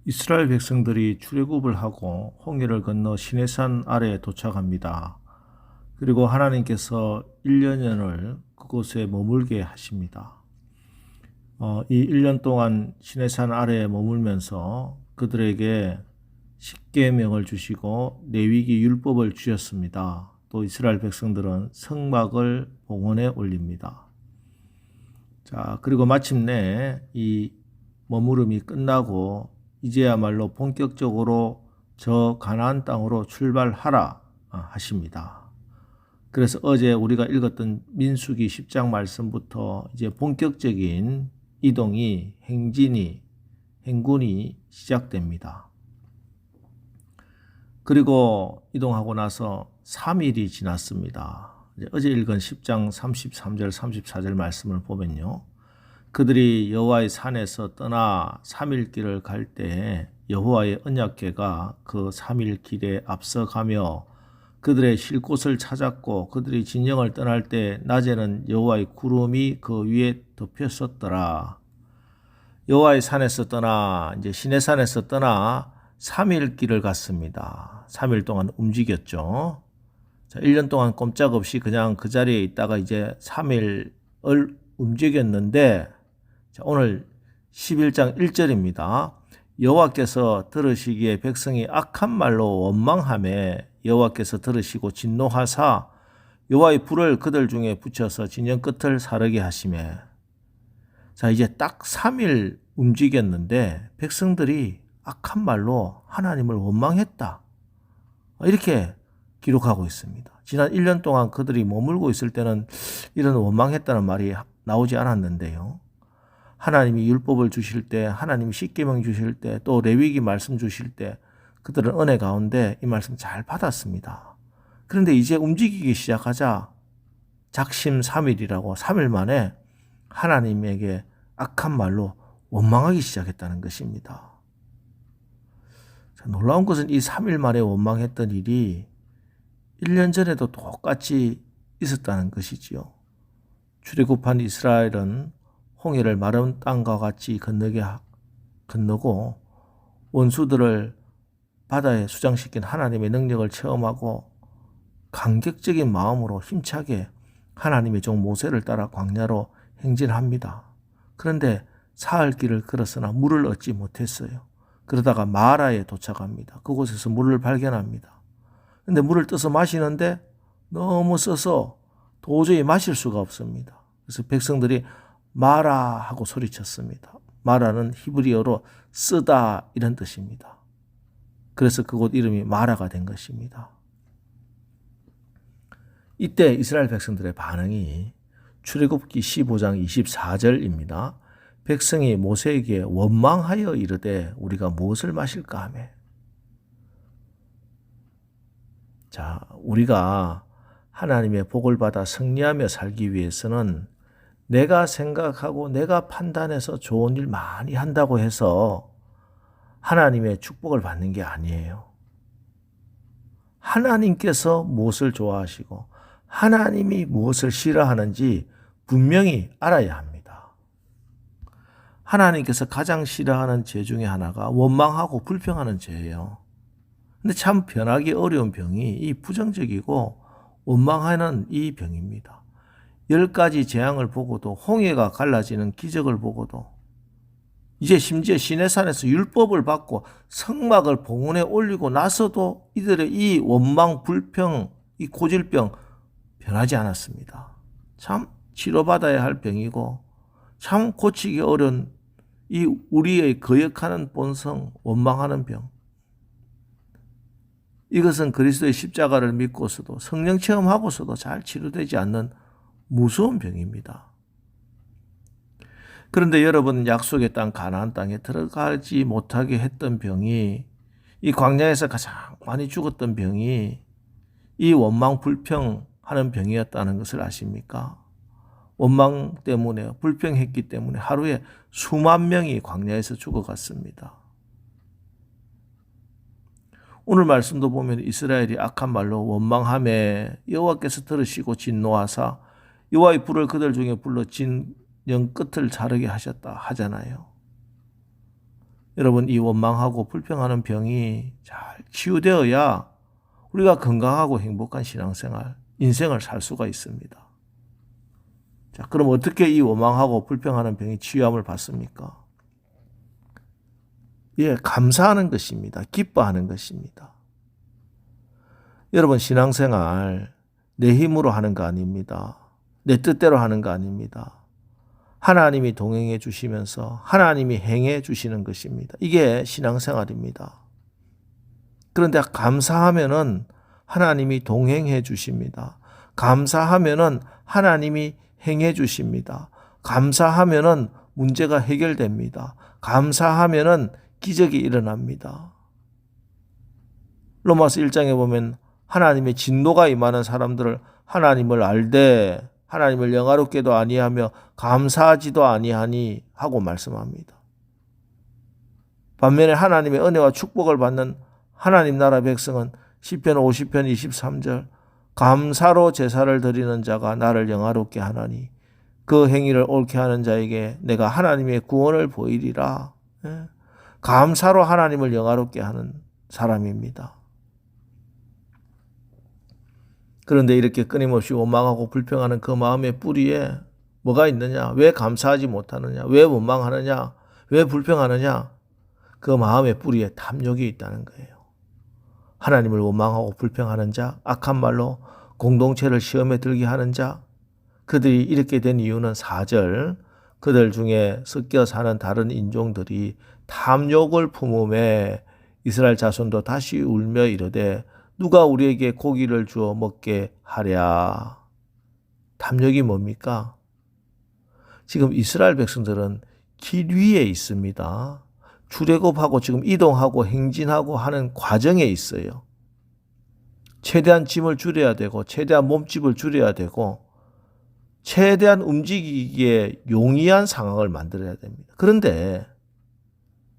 이스라엘 백성들이 출애굽을 하고 홍해를 건너 시내산 아래에 도착합니다. 그리고 하나님께서 1년을 그곳에 머물게 하십니다. 이 1년 동안 시내산 아래에 머물면서 그들에게 십계명을 주시고 레위기 율법을 주셨습니다. 또 이스라엘 백성들은 성막을 봉헌에 올립니다. 자, 그리고 마침내 이 머무름이 끝나고 이제야말로 본격적으로 저 가나안 땅으로 출발하라 하십니다. 그래서 어제 우리가 읽었던 민수기 10장 말씀부터 이제 본격적인 이동이 행군이 시작됩니다. 그리고 이동하고 나서 3일이 지났습니다. 어제 읽은 10장 33절 34절 말씀을 보면요. 그들이 여호와의 산에서 떠나 3일 길을 갈 때 여호와의 언약궤가 그 3일 길에 앞서가며 그들의 쉴 곳을 찾았고 그들이 진영을 떠날 때 낮에는 여호와의 구름이 그 위에 덮였었더라. 여호와의 산에서 떠나 이제 시내산에서 떠나 3일 길을 갔습니다. 3일 동안 움직였죠. 자, 1년 동안 꼼짝없이 그냥 그 자리에 있다가 이제 3일을 움직였는데 자, 오늘 11장 1절입니다. 여호와께서 들으시기에 백성이 악한 말로 원망하매 여호와께서 들으시고 진노하사 여호와의 불을 그들 중에 붙여서 진영 끝을 사르게 하시매. 자, 이제 딱 3일 움직였는데 백성들이 악한 말로 하나님을 원망했다. 이렇게 기록하고 있습니다. 지난 1년 동안 그들이 머물고 있을 때는 이런 원망했다는 말이 나오지 않았는데요. 하나님이 율법을 주실 때, 하나님이 십계명 주실 때, 또 레위기 말씀 주실 때 그들은 은혜 가운데 이 말씀 잘 받았습니다. 그런데 이제 움직이기 시작하자 작심 3일이라고 3일 만에 하나님에게 악한 말로 원망하기 시작했다는 것입니다. 자, 놀라운 것은 이 3일 만에 원망했던 일이 1년 전에도 똑같이 있었다는 것이지요. 출애굽한 이스라엘은 홍해를 마른 땅과 같이 건너고 원수들을 바다에 수장시킨 하나님의 능력을 체험하고 감격적인 마음으로 힘차게 하나님의 종 모세를 따라 광야로 행진합니다. 그런데 사흘 길을 걸었으나 물을 얻지 못했어요. 그러다가 마라에 도착합니다. 그곳에서 물을 발견합니다. 그런데 물을 떠서 마시는데 너무 써서 도저히 마실 수가 없습니다. 그래서 백성들이 마라 하고 소리쳤습니다. 마라는 히브리어로 쓰다 이런 뜻입니다. 그래서 그곳 이름이 마라가 된 것입니다. 이때 이스라엘 백성들의 반응이 출애굽기 15장 24절입니다. 백성이 모세에게 원망하여 이르되 우리가 무엇을 마실까 하며. 자, 우리가 하나님의 복을 받아 승리하며 살기 위해서는 내가 생각하고 내가 판단해서 좋은 일 많이 한다고 해서 하나님의 축복을 받는 게 아니에요. 하나님께서 무엇을 좋아하시고 하나님이 무엇을 싫어하는지 분명히 알아야 합니다. 하나님께서 가장 싫어하는 죄 중에 하나가 원망하고 불평하는 죄예요. 근데 참 변하기 어려운 병이 이 부정적이고 원망하는 이 병입니다. 10가지 재앙을 보고도 홍해가 갈라지는 기적을 보고도 이제 심지어 시내산에서 율법을 받고 성막을 봉헌에 올리고 나서도 이들의 이 원망, 불평, 이 고질병 변하지 않았습니다. 참 치료받아야 할 병이고 참 고치기 어려운 이 우리의 거역하는 본성, 원망하는 병. 이것은 그리스도의 십자가를 믿고서도 성령 체험하고서도 잘 치료되지 않는 무서운 병입니다. 그런데 여러분 약속의 땅 가나안 땅에 들어가지 못하게 했던 병이 이 광야에서 가장 많이 죽었던 병이 이 원망 불평하는 병이었다는 것을 아십니까? 원망 때문에 불평했기 때문에 하루에 수만 명이 광야에서 죽어갔습니다. 오늘 말씀도 보면 이스라엘이 악한 말로 원망하매 여호와께서 들으시고 진노하사 여호와의 불을 그들 중에 불러 진영 끝을 자르게 하셨다 하잖아요. 여러분, 이 원망하고 불평하는 병이 잘 치유되어야 우리가 건강하고 행복한 신앙생활, 인생을 살 수가 있습니다. 자, 그럼 어떻게 이 원망하고 불평하는 병이 치유함을 받습니까? 예, 감사하는 것입니다. 기뻐하는 것입니다. 여러분, 신앙생활 내 힘으로 하는 거 아닙니다. 내 뜻대로 하는 거 아닙니다. 하나님이 동행해 주시면서 하나님이 행해 주시는 것입니다. 이게 신앙생활입니다. 그런데 감사하면은 하나님이 동행해 주십니다. 감사하면은 하나님이 행해 주십니다. 감사하면은 문제가 해결됩니다. 감사하면은 기적이 일어납니다. 로마서 1장에 보면 하나님의 진노가 임하는 사람들을 하나님을 알되 하나님을 영화롭게도 아니하며 감사하지도 아니하니 하고 말씀합니다. 반면에 하나님의 은혜와 축복을 받는 하나님 나라 백성은 시편 50편 23절 감사로 제사를 드리는 자가 나를 영화롭게 하나니 그 행위를 옳게 하는 자에게 내가 하나님의 구원을 보이리라. 감사로 하나님을 영화롭게 하는 사람입니다. 그런데 이렇게 끊임없이 원망하고 불평하는 그 마음의 뿌리에 뭐가 있느냐? 왜 감사하지 못하느냐? 왜 원망하느냐? 왜 불평하느냐? 그 마음의 뿌리에 탐욕이 있다는 거예요. 하나님을 원망하고 불평하는 자, 악한 말로 공동체를 시험에 들게 하는 자, 그들이 이렇게 된 이유는 4절, 그들 중에 섞여 사는 다른 인종들이 탐욕을 품음에 이스라엘 자손도 다시 울며 이르되 누가 우리에게 고기를 주어 먹게 하랴. 탐욕이 뭡니까? 지금 이스라엘 백성들은 길 위에 있습니다. 출애굽하고 지금 이동하고 행진하고 하는 과정에 있어요. 최대한 짐을 줄여야 되고 최대한 몸집을 줄여야 되고 최대한 움직이기에 용이한 상황을 만들어야 됩니다. 그런데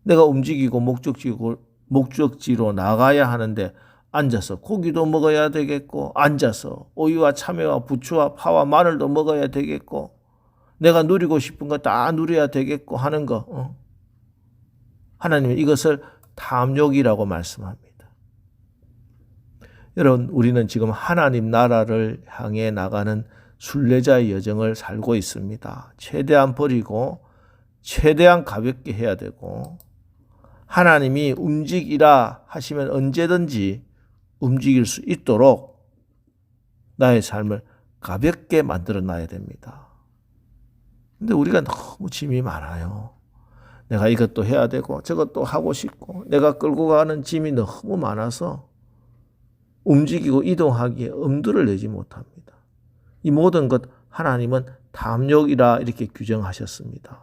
내가 움직이고 목적지로 나가야 하는데 앉아서 고기도 먹어야 되겠고 앉아서 오이와 참외와 부추와 파와 마늘도 먹어야 되겠고 내가 누리고 싶은 거 다 누려야 되겠고 하는 거. 하나님은 이것을 탐욕이라고 말씀합니다. 여러분, 우리는 지금 하나님 나라를 향해 나가는 순례자의 여정을 살고 있습니다. 최대한 버리고 최대한 가볍게 해야 되고 하나님이 움직이라 하시면 언제든지 움직일 수 있도록 나의 삶을 가볍게 만들어 놔야 됩니다. 근데 우리가 너무 짐이 많아요. 내가 이것도 해야 되고 저것도 하고 싶고 내가 끌고 가는 짐이 너무 많아서 움직이고 이동하기에 엄두를 내지 못합니다. 이 모든 것 하나님은 탐욕이라 이렇게 규정하셨습니다.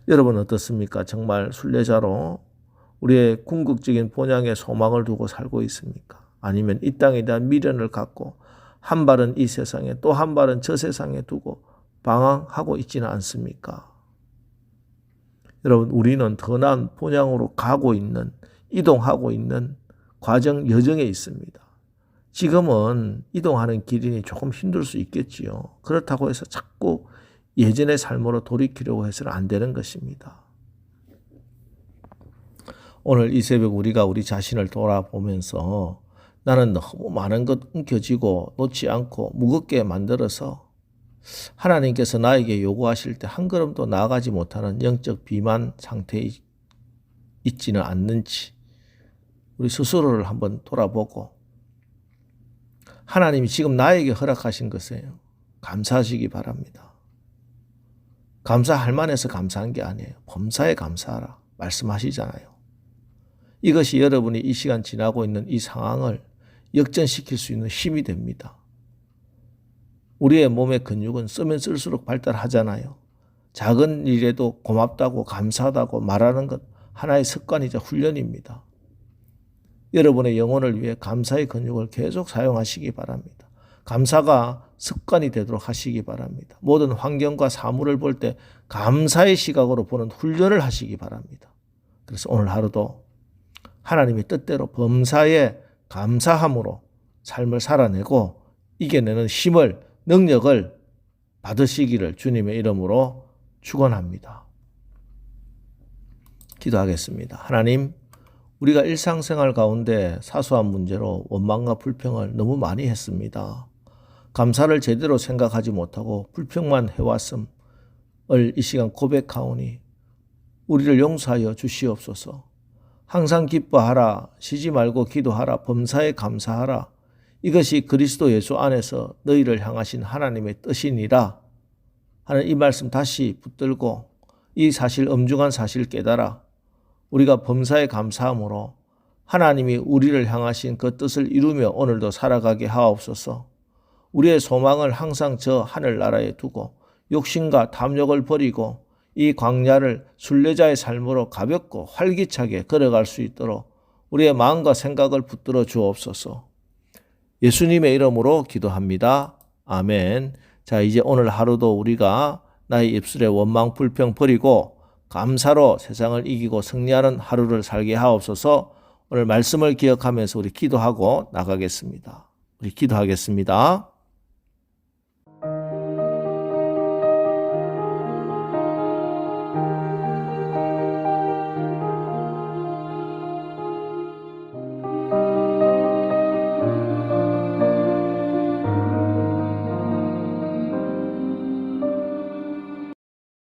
여러분 어떻습니까? 정말 순례자로 우리의 궁극적인 본향에 소망을 두고 살고 있습니까? 아니면 이 땅에 대한 미련을 갖고 한 발은 이 세상에 또 한 발은 저 세상에 두고 방황하고 있지는 않습니까? 여러분, 우리는 더 나은 본향으로 가고 있는, 이동하고 있는 과정, 여정에 있습니다. 지금은 이동하는 길이 조금 힘들 수 있겠지요. 그렇다고 해서 자꾸 예전의 삶으로 돌이키려고 해서는 안 되는 것입니다. 오늘 이 새벽 우리가 우리 자신을 돌아보면서 나는 너무 많은 것 움켜쥐고 놓지 않고 무겁게 만들어서 하나님께서 나에게 요구하실 때 한 걸음도 나아가지 못하는 영적 비만 상태에 있지는 않는지 우리 스스로를 한번 돌아보고 하나님이 지금 나에게 허락하신 것에 감사하시기 바랍니다. 감사할 만해서 감사한 게 아니에요. 범사에 감사하라 말씀하시잖아요. 이것이 여러분이 이 시간 지나고 있는 이 상황을 역전시킬 수 있는 힘이 됩니다. 우리의 몸의 근육은 쓰면 쓸수록 발달하잖아요. 작은 일에도 고맙다고 감사하다고 말하는 것 하나의 습관이자 훈련입니다. 여러분의 영혼을 위해 감사의 근육을 계속 사용하시기 바랍니다. 감사가 습관이 되도록 하시기 바랍니다. 모든 환경과 사물을 볼 때 감사의 시각으로 보는 훈련을 하시기 바랍니다. 그래서 오늘 하루도 하나님의 뜻대로 범사에 감사함으로 삶을 살아내고 이겨내는 힘을, 능력을 받으시기를 주님의 이름으로 축원합니다. 기도하겠습니다. 하나님, 우리가 일상생활 가운데 사소한 문제로 원망과 불평을 너무 많이 했습니다. 감사를 제대로 생각하지 못하고 불평만 해왔음을 이 시간 고백하오니 우리를 용서하여 주시옵소서. 항상 기뻐하라, 쉬지 말고 기도하라, 범사에 감사하라. 이것이 그리스도 예수 안에서 너희를 향하신 하나님의 뜻이니라 하는 이 말씀 다시 붙들고 이 사실, 엄중한 사실 깨달아 우리가 범사에 감사함으로 하나님이 우리를 향하신 그 뜻을 이루며 오늘도 살아가게 하옵소서. 우리의 소망을 항상 저 하늘나라에 두고 욕심과 탐욕을 버리고 이 광야를 순례자의 삶으로 가볍고 활기차게 걸어갈 수 있도록 우리의 마음과 생각을 붙들어 주옵소서. 예수님의 이름으로 기도합니다. 아멘. 자, 이제 오늘 하루도 우리가 나의 입술에 원망, 불평 버리고 감사로 세상을 이기고 승리하는 하루를 살게 하옵소서. 오늘 말씀을 기억하면서 우리 기도하고 나가겠습니다. 우리 기도하겠습니다.